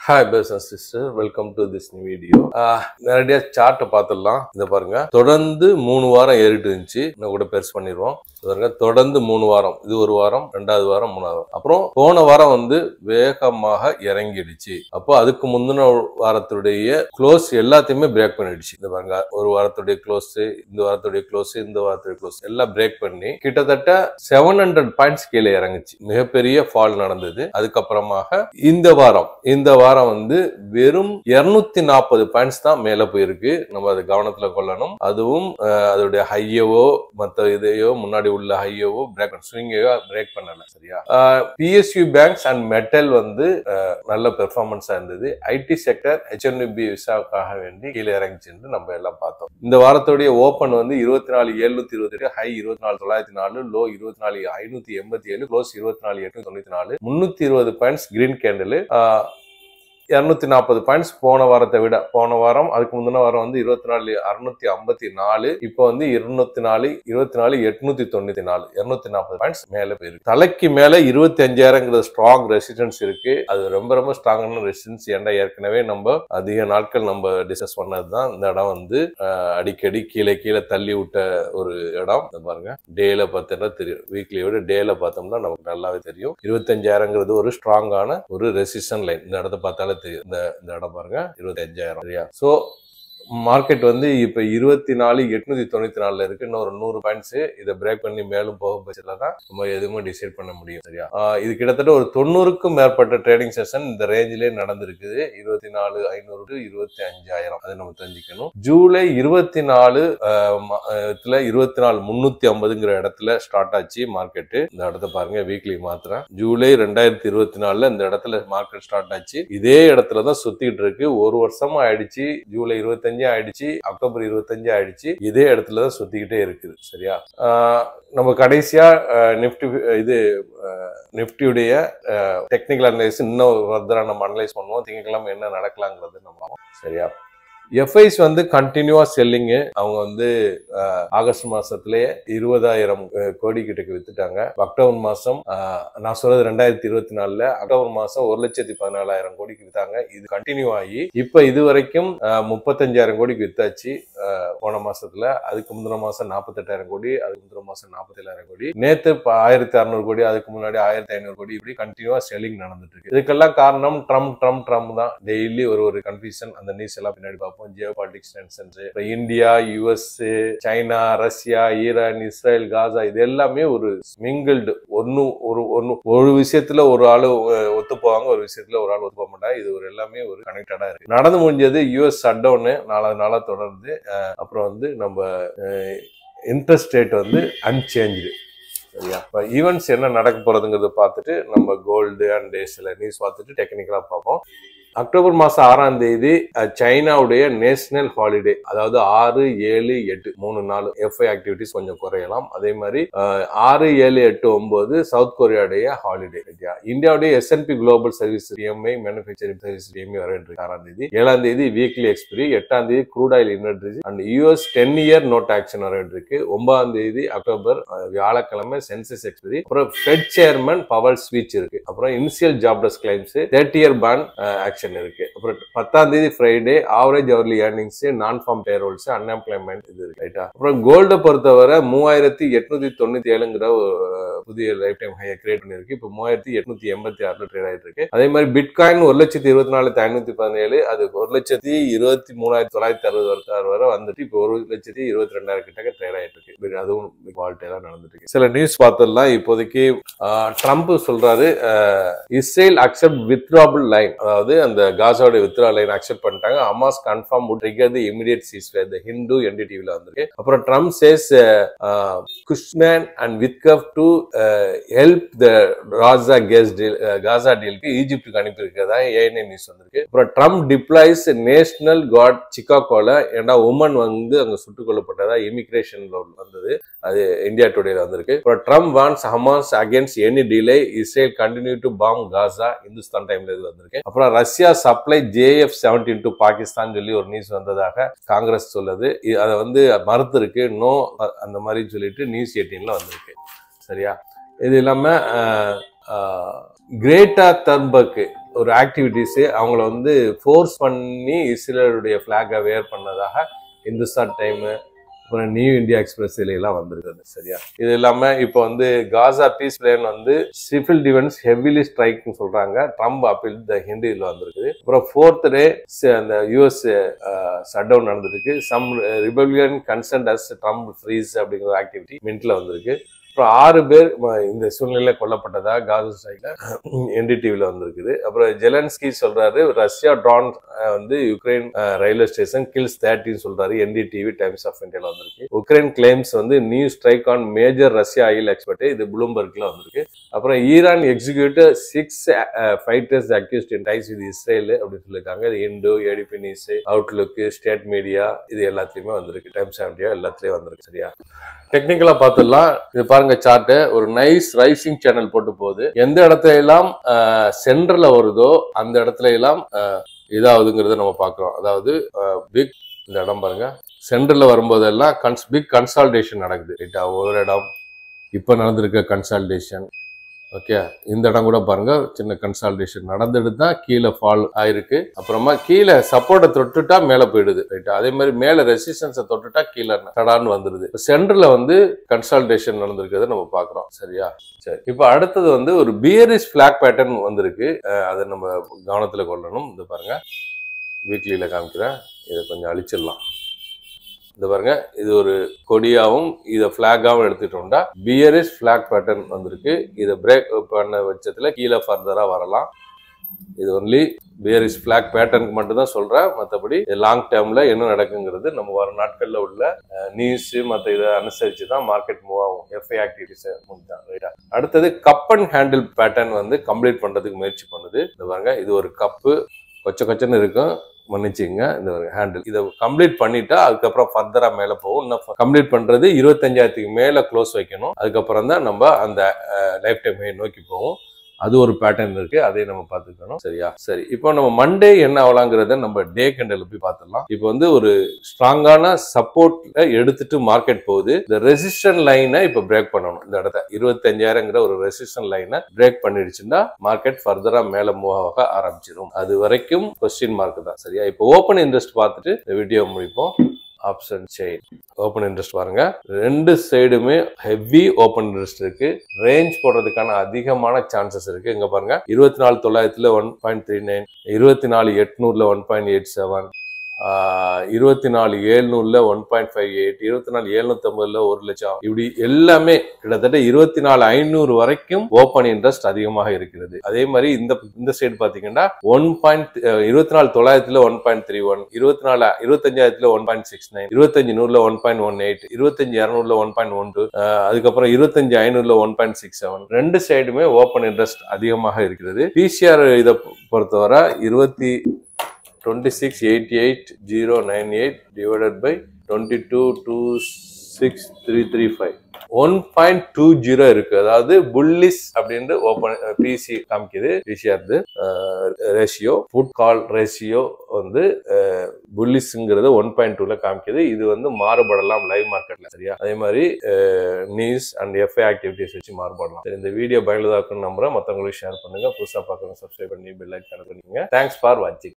Hi business sister, welcome to this new video. நேரடியா chart பார்த்துடலாம். இத பாருங்க, தொடர்ந்து 3 வாரம் ஏறிட்டு இருந்துச்சு. நான் கூட பெருசு பண்ணிடுவோம். பாருங்க, தொடர்ந்து 3 வாரம், இது ஒரு வாரம், ரெண்டாவது வாரம், மூணாவது வாரம். அப்புறம் போன வாரம் வந்து வேகமாக இறங்கிடுச்சு. அப்போ அதுக்கு முந்தின வாரத்துடைய க்ளோஸ் எல்லாத்தையுமே பிரேக் பண்ணிடுச்சு. இந்த பாருங்க, ஒரு வாரத்துடைய க்ளோஸ், இந்த வாரத்துடைய க்ளோஸ், இந்த வாரத்துடைய க்ளோஸ் எல்லாம் பிரேக் பண்ணி கிட்டத்தட்ட 700 பாயிண்ட்ஸ் கீழே இறங்குச்சு. மிகப்பெரிய ஃபால் நடந்தது. அதுக்கப்புறமாக இந்த வாரம் வந்து வெறும் 240 பாயிண்ட்ஸ் தான் மேல போயிருக்கு. நம்ம அதை கவனத்துல கொள்ளணும். அதுவும் அதோடைய ஹையவோ மற்ற இதையோ முன்னாடி உள்ள ஹையவோ ஸ்விங்கையோ பிரேக் பண்ணல. சரியா? PSU பேங்க்ஸ் அண்ட் மெட்டல் வந்து நல்ல பெர்ஃபார்மன்ஸா இருந்தது. ஐடி செக்டர் HNB விசாவுக்காக வேண்டி கீழே இறங்கிச்சு நம்ம எல்லாம் பார்த்தோம். இந்த வாரத்துடைய ஓபன் வந்து 24,728, high 24,904, low 24,587, close 24,894, 320 points green candle. 240 points போன வாரத்தை விட, போன வாரம் அதுக்கு முந்தின வாரம் வந்து 24,654, இப்போ வந்து 24,894, 240 பாயிண்ட்ஸ் மேல போயிருக்கு. தலைக்கு மேல 25,000 ஸ்ட்ராங் ரெசிஸ்டன்ஸ் இருக்கு. அது ரொம்ப ரொம்ப ஸ்ட்ராங்கான ரெசிஸ்டன்ஸ். ஏன்னா ஏற்கனவே நம்ம அதிக நாட்கள் நம்ம டிஸ்கஸ் பண்ணதுதான். இந்த இடம் வந்து அடிக்கடி கீழே தள்ளி விட்ட ஒரு இடம். பாருங்க, டேல பார்த்தா தெரியும், வீக்லியோட டேல பார்த்தோம்னா நமக்கு நல்லாவே தெரியும். 25,000 ஒரு ஸ்ட்ராங்கான ஒரு ரெசிஸ்டன்ட் லைன். இந்த இடத்த பார்த்தாலே இந்த இடம் பாருங்க, 25,000. சரியா? சோ மார்க்கெட் வந்து இப்ப 24,894 இருக்கு. இன்னொரு 100 பாயிண்ட்ஸ் இதை பிரேக் பண்ணி மேலும் போக பட்சத்துல தான் நம்ம எதுவுமே டிசைட் பண்ண முடியும். சரியா? இது கிட்டத்தட்ட ஒரு 90க்கும் மேற்பட்ட ட்ரேடிங் செஷன் இந்த ரேஞ்சிலே நடந்திருக்குது. 24,500 to 25,000. அதை நம்ம தெரிஞ்சுக்கணும். ஜூலை 24 24,350ங்கிற இடத்துல ஸ்டார்ட் ஆச்சு மார்க்கெட். இந்த இடத்த பாருங்க, வீக்லி மாத்திரம் ஜூலை 2024 இந்த இடத்துல மார்க்கெட் ஸ்டார்ட் ஆச்சு. இதே இடத்துலதான் சுத்திட்டு இருக்கு. ஒரு வருஷமா ஆயிடுச்சு. ஜூலை 25 ஆயிடுச்சு, அக்டோபர் 25 ஆயிடுச்சு. இதே இடத்துலதான் சுத்திக்கிட்டே இருக்குது. சரியா? நம்ம கடைசியா நிப்டியுடைய டெக்னிக்கல் அனலைஸ் இன்னும் ஃபர்தரா நம்ம அனலைஸ் பண்ணுவோம். திங்கட்கிழமை என்ன நடக்கலாங்கிறது நம்ம. சரியா? எஃப்ஐஸ் வந்து கண்டினியூவா செல்லிங்கு. அவங்க வந்து ஆகஸ்ட் மாசத்திலேயே 20,000 கோடி கிட்ட வித்துட்டாங்க. அக்டோபர் மாசம், நான் சொல்றது 2024, அக்டோபர் மாசம் 1,14,000 கோடிக்கு வித்தாங்க. இது கண்டினியூ ஆகி இப்ப இது வரைக்கும் 35,000 கோடிக்கு வித்தாச்சு போன மாசத்துல. அதுக்கு முந்தின மாசம் 48,000 கோடி, அதுக்கு முந்தின மாசம் 47,000 கோடி, நேத்து 1,600 கோடி, அதுக்கு முன்னாடி 1,500 கோடி. இப்படி கண்டினியூவா செல்லிங் நடந்துட்டு இருக்கு. இதுக்கெல்லாம் காரணம் ட்ரம்ப் தான். டெய்லி ஒரு கன்ஃபியூஷன். அந்த நியூஸ் எல்லாம் பின்னாடி பார்ப்போம். Geopolitics tensions, India, US, China, Russia, Iran, Israel, Gaza, இது எல்லாமே ஒரு மிங்கிள்டு. ஒரு விஷயத்துல ஒரு ஆளு ஒத்து போவாங்க, ஒரு விஷயத்துல ஒரு ஆள் ஒத்து போக மாட்டாங்க. இது ஒரு எல்லாமே ஒரு கனெக்டடா இருக்கு. நடந்து முடிஞ்சது US ஷட்டவுன் 4 நாளா தொடர்ந்து. அப்புறம் வந்து நம்ம இன்ட்ரெஸ்ட் ரேட் வந்து அன்சேஞ்சு. சரியா? ஈவெண்ட்ஸ் என்ன நடக்க போறதுங்கிறத பார்த்துட்டு நம்ம கோல்டு அண்ட் சில நியூஸ் பார்த்துட்டு டெக்னிக்கலா பார்ப்போம். அக்டோபர் மாசம் 6ஆம் தேதி சைனாவுடைய நேஷனல் ஹாலிடே, அதாவது 6, 7, 8 3 நாள் எஃப்ஐ ஆக்டிவிட்டிஸ் கொஞ்சம் குறையலாம். அதே மாதிரி 6, 7, 8, 9 சவுத் கொரியாவுடைய ஹாலிடே. இந்தியாவுடைய S&P global service PMI, manufacturing service PMI வரவேற்று 6ஆம் தேதி. 7ஆம் தேதி வீக்லி எக்ஸ்பிரி, 8ஆம் தேதி crude oil inventory and US 10-year note action வரவேற்றிருக்கு. 9ஆம் தேதி அக்டோபர் வியாழக்கிழமை சென்சஸ் எக்ஸ்பிரி. அப்புறம் ஃபெட் சேர்மன் பவல் ஸ்பீச் இருக்கு. அப்புறம் initial jobless claims, 30-year bond action இருக்கு. அப்புறம் 10ஆம் தேதி Friday average hourly earnings, non farm payrolls, unemployment இது இருக்கு. ரைட்டா? அப்புறம் கோல்ட பொறுத்தவரை 3,897ங்கிற புதிய லைஃப் டைம் ஹையை கிரியேட் பண்ணிருக்கு. இப்போ 3,886 ட்ரேட் ஆயிட்டு இருக்கு. அதே மாதிரி பிட்காயின் 1,24,517, அது 1,23,966 வரை வந்துட்டு இப்போ 1,22,000 கிட்ட ட்ரேட் ஆயிட்டு இருக்கு. அதுவும் வால்டேலா நடந்துட்டு இருக்கு. சில நியூஸ் பார்த்தலாம். இப்போதைக்கு ட்ரம்ப் சொல்றாரு, இஸ்ரேல் அக்செப்ட் வித்ட்ராவல் லைன், அதாவது அந்த காசாவோட வித்ட்ராவல் லைன் அக்செப்ட் பண்ணிட்டாங்க. Hamas confirm would trigger the immediate ceasefire. The Hindu NDTVல வந்திருக்கு. அப்புறம் Trump says Kushner and Witkoff to help the Gaza டீலுக்கு ஈஜிப்டுக்கு அனுப்பி இருக்கிறதா ANA நியூஸ் வந்திருக்கு. அப்புறம் ட்ரம்ப் டிப்ளாய்ஸ் நேஷனல் கார்ட் சிகாகோல, ஏன்னா உமன் வந்து அங்க சுட்டுக் கொல்லப்பட்டதா இமிகிரேஷன்ல வந்தது. அது இந்தியா டுடேல வந்திருக்கு. அப்புறம் Trump warns Hamas against any delay, Israel continue to bomb Gaza, Hindustan டைம்ல இது வந்திருக்கு. அப்புறம் Russia supply JF-17 to Pakistan சொல்லி ஒரு நியூஸ் வந்ததாக காங்கிரஸ் சொல்லுது. அதை வந்து மறுத்து இருக்கு. நோ அந்த மாதிரி சொல்லிட்டு நியூஸ் 18ல வந்திருக்கு. சரியா? இது இல்லாம கிரேட்டா தன்பர்க் ஒரு ஆக்டிவிட்டிஸ் அவங்கள வந்து ஃபோர்ஸ் பண்ணி இஸ்ரேலுடைய ஃபிளாகை வேர் பண்ணதாக இந்துஸ்தான் டைம் அப்புறம் நியூ இந்தியா எக்ஸ்பிரஸ் எல்லாம் வந்திருக்குது. சரியா? இது இல்லாம இப்போ வந்து காசா பீஸ் பிளான் வந்து சிவில் டிஃபென்ஸ் ஹெவிலி ஸ்ட்ரைக்னு சொல்றாங்க. ட்ரம்ப் அப்பீல் த ஹிந்தியில் வந்திருக்குது. அப்புறம் 4th டே அந்த யூஎஸ் ஷட் டவுன் நடந்திருக்கு. Some Republican consent as Trump freeze அப்படிங்கிற ஒரு ஆக்டிவிட்டி மின்ட்ல வந்திருக்கு. அப்புறம் 6 பேர் இந்த சூழ்நிலையில கொல்லப்பட்டதா காசா ஸ்ட்ரைக்ல என்டிடிவில வந்திருக்குது. அப்புறம் ஜெலன்ஸ்கி சொல்றாரு ரஷ்யா ட்ரோன் வந்து யுக்ரைன் ரயில்வே ஸ்டேஷன் கில்ஸ் 30 சொல்றாரு. என்டிடிவி டைம்ஸ் ஆஃப் இந்தியால வந்திருக்கு. உக்ரைன் கிளைம்ஸ் வந்து new strike on major Russia oil expert, இது ப்ளூம்பர்க்ல வந்திருக்கு. அப்புறம் Iran executive 6 fighters accused in dies with Israel அப்படின்னு சொல்லியிருக்காங்க. இது Indo, ATP news, Outlook, state media, இது எல்லாத்துலயுமே வந்திருக்கு. டைம்ஸ் ஆஃப் இந்தியா எல்லாத்துலயும் வந்திருக்கு. சரியா? டெக்னிக்கலா பார்த்துடலாம். இது பாருங்க சார்ட், ஒரு நைஸ் ரைசிங் சேனல் போட்டு போகுது. எந்த இடத்துல எல்லாம் சென்டர்ல வருதோ அந்த இடத்துல எல்லாம் இதாகுதுங்கிறத நம்ம பார்க்கிறோம். அதாவது பிக் இந்த இடம் பாருங்க, சென்டர்ல வரும்போதெல்லாம் பிக் கன்சால்டேஷன் நடக்குது. ரைட்டா? ஒரு இடம் இப்ப நடந்திருக்க கன்சால்டேஷன். ஓகே, இந்த இடம் கூட பாருங்க சின்ன கன்சால்டேஷன் நடந்துட்டு தான் கீழே ஃபால் ஆயிருக்கு. அப்புறமா கீழே சப்போர்ட்டை தொட்டுட்டா மேல போயிடுது. ரைட்டா? அதே மாதிரி மேல ரெசிஸ்டன்ஸை தொட்டுட்டா கீழே தடான்னு வந்துருது. சென்டர்ல வந்து கன்சால்டேஷன் நடந்திருக்கிறத நம்ம பாக்குறோம். சரியா? சரி, இப்ப அடுத்தது வந்து ஒரு பியரிஷ் பிளாக் பேட்டர்ன் வந்திருக்கு. அதை நம்ம கவனத்துல கொள்ளணும். இது பாருங்க, வீக்லியில காமிக்கிறேன். இதை கொஞ்சம் அழிச்சிடலாம். இந்த பாருங்க, இது ஒரு கொடியாவும் இதை பிளாகாவும் எடுத்துட்டோம்னா பியரிஷ் பிளாக் பேட்டர்ன் வந்திருக்கு. இதை பிரேக் பண்ண பட்சத்துல கீழே ஃபர்தரா வரலாம். இது ஒன்லி பியரிஷ் பிளாக் பேட்டர்னுக்கு மட்டும் தான் சொல்றேன். மற்றபடி லாங் டேர்ம்ல என்ன நடக்குங்கிறது நம்ம வர நாட்கள்ல உள்ள நியூஸ் மற்ற இதை அனுசரிச்சு தான் மார்க்கெட் மூவ் ஆகும். எஃப்ஐ ஆக்டிவிட்டிஸ் முடிஞ்சான். ரைட்டா? அடுத்தது கப் அண்ட் ஹேண்டில் பேட்டர்ன் வந்து கம்ப்ளீட் பண்றதுக்கு முயற்சி பண்ணுது. இந்த பாருங்க, இது ஒரு கப்பு கொச்சன்னு இருக்கும், மன்னிச்சுங்க. இந்த ஹேண்டில் இதை கம்ப்ளீட் பண்ணிட்டா அதுக்கப்புறம் ஃபர்தரா மேல போகும். இன்னும் கம்ப்ளீட் பண்றது 25,000க்கு மேல க்ளோஸ் வைக்கணும். அதுக்கப்புறம் தான் நம்ம அந்த லைஃப் டைம் நோக்கி போவோம். அது ஒரு பேட்டர்ன் இருக்கு, அதையும் நம்ம பார்த்துக்கணும். சரியா? சரி, இப்போ நம்ம மண்டே என்ன ஆகலாங்கிறத நம்ம டே கேண்டில் போய் பார்த்துடலாம். இப்போ வந்து ஒரு ஸ்ட்ராங்கான சப்போர்ட் எடுத்துட்டு மார்க்கெட் போகுது. இந்த ரெசிஸ்டன்ட் லைனை இப்போ பிரேக் பண்ணணும். இந்த இடத்த 25,000ங்கிற ஒரு ரெசிஸ்டன்ட் லைனை பிரேக் பண்ணிடுச்சுன்னா மார்க்கெட் ஃபர்தரா மேல மூவ் ஆக ஆரம்பிச்சிடும். அது வரைக்கும் கொஸ்டின் மார்க் தான். சரியா? இப்போ ஓப்பன் இன்ட்ரெஸ்ட் பார்த்துட்டு இந்த வீடியோ முடிப்போம். ஆப்ஷன் செயின் ஓப்பன் இன்ட்ரெஸ்ட் பாருங்க, ரெண்டு சைடுமே ஹெவி ஓப்பன் இன்ட்ரெஸ்ட் இருக்கு. ரேஞ்ச் போடுறதுக்கான அதிகமான சான்சஸ் இருக்கு. இங்க பாருங்க, 24,900 1.39, 24,800 1.87, 24,700 1.58, 24,750 1 லட்சம், இப்படி எல்லாமே கிட்டத்தட்ட 24,500 வரைக்கும் ஓப்பன் இன்ட்ரெஸ்ட் அதிகமாக இருக்கிறது. அதே மாதிரி இந்த சைடு பாத்தீங்கன்னா 24,900 1.31, 25,000 1.69, 25,100 1.18, 25,200 1.12, அதுக்கப்புறம் 25,500 1.67. ரெண்டு சைடுமே ஓப்பன் இன்ட்ரெஸ்ட் அதிகமாக இருக்கிறது. பிசிஆர் இதை பொறுத்தவரை 26,88,098 divided by 22,26,335 1.20 இருக்கு. அதாவது புல்லிஷ் அப்படின்னு ஓபன் பிசி காமிக்குது. PCR ratio, put call ratio வந்து புல்லிஷ்ங்கிறது 1.2ல காமிக்குது. இது வந்து மாறுபடலாம் லைவ் மார்க்கெட்ல. சரியா? அதே மாதிரி நியூஸ் அண்ட் எஃப்ஐ ஆக்டிவிட்டிஸ் வச்சு மாறுபடலாம். இந்த வீடியோ பயனுள்ளதா இருக்குன்னு நம்புறேன். மற்றவங்களுக்கு ஷேர் பண்ணுங்க. புதுசா பார்க்கணும் சப்ஸ்கிரைப் பண்ணி பெல் ஐகான் பண்ணுங்க. தேங்க்ஸ் ஃபார் வாட்சிங்.